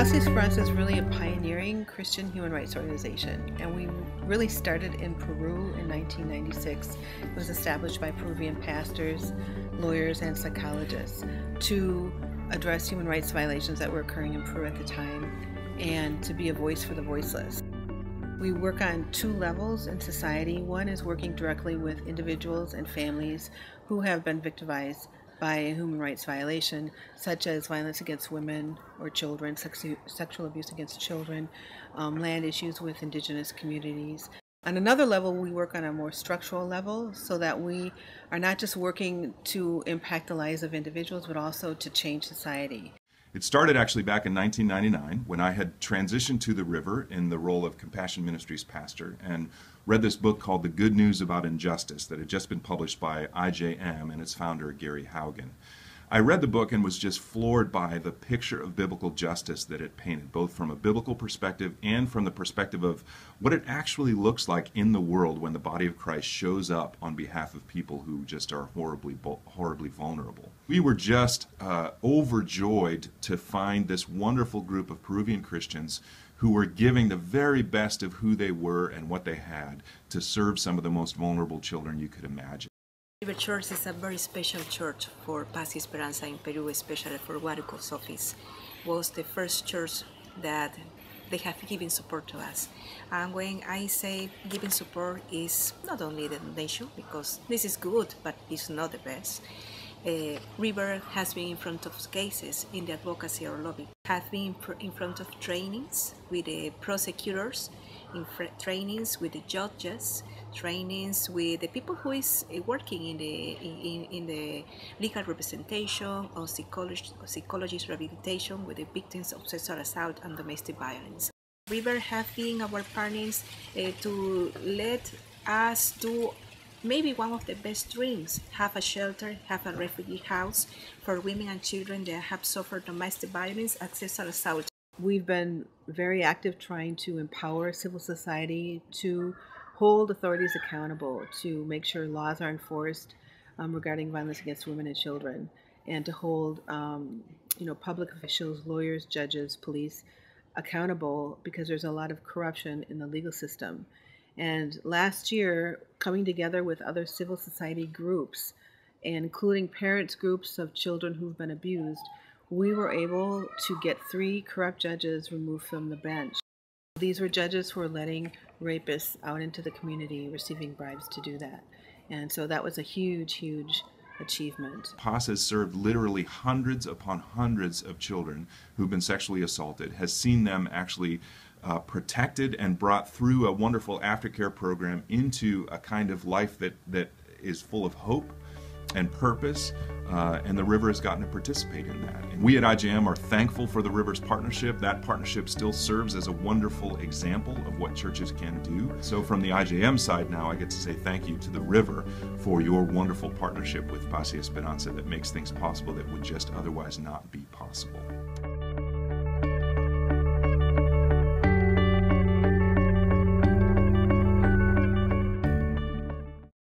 Paz y Esperanza is really a pioneering Christian human rights organization, and we really started in Peru in 1996. It was established by Peruvian pastors, lawyers, and psychologists to address human rights violations that were occurring in Peru at the time and to be a voice for the voiceless. We work on two levels in society. One is working directly with individuals and families who have been victimized by a human rights violation, such as violence against women or children, sexual abuse against children, land issues with indigenous communities. On another level, we work on a more structural level so that we are not just working to impact the lives of individuals, but also to change society. It started actually back in 1999 when I had transitioned to the river in the role of Compassion Ministries pastor and read this book called The Good News About Injustice that had just been published by IJM and its founder Gary Haugen. I read the book and was just floored by the picture of biblical justice that it painted, both from a biblical perspective and from the perspective of what it actually looks like in the world when the body of Christ shows up on behalf of people who just are horribly vulnerable. We were just overjoyed to find this wonderful group of Peruvian Christians who were giving the very best of who they were and what they had to serve some of the most vulnerable children you could imagine. River Church is a very special church for Paz y Esperanza in Peru, especially for Huánuco's office. Was the first church that they have given support to us. And when I say giving support is not only the donation, because this is good, but it's not the best. River has been in front of cases in the advocacy or lobby, have been in front of trainings with the prosecutors, trainings with the judges, trainings with the people who is working in the legal representation or psychologist rehabilitation with the victims of sexual assault and domestic violence. River have been our partners to let us do maybe one of the best dreams, have a shelter, have a refugee house for women and children that have suffered domestic violence and sexual assault. We've been very active trying to empower civil society to hold authorities accountable, to make sure laws are enforced regarding violence against women and children, and to hold public officials, lawyers, judges, police accountable, because there's a lot of corruption in the legal system. And last year, coming together with other civil society groups, including parents groups of children who've been abused, we were able to get 3 corrupt judges removed from the bench. These were judges who were letting rapists out into the community, receiving bribes to do that. And so that was a huge, huge achievement. Paz has served literally hundreds upon hundreds of children who've been sexually assaulted, has seen them actually protected and brought through a wonderful aftercare program into a kind of life that is full of hope and purpose, and the River has gotten to participate in that. And we at IJM are thankful for the River's partnership. That partnership still serves as a wonderful example of what churches can do. So from the IJM side now, I get to say thank you to the River for your wonderful partnership with Paz y Esperanza that makes things possible that would just otherwise not be possible.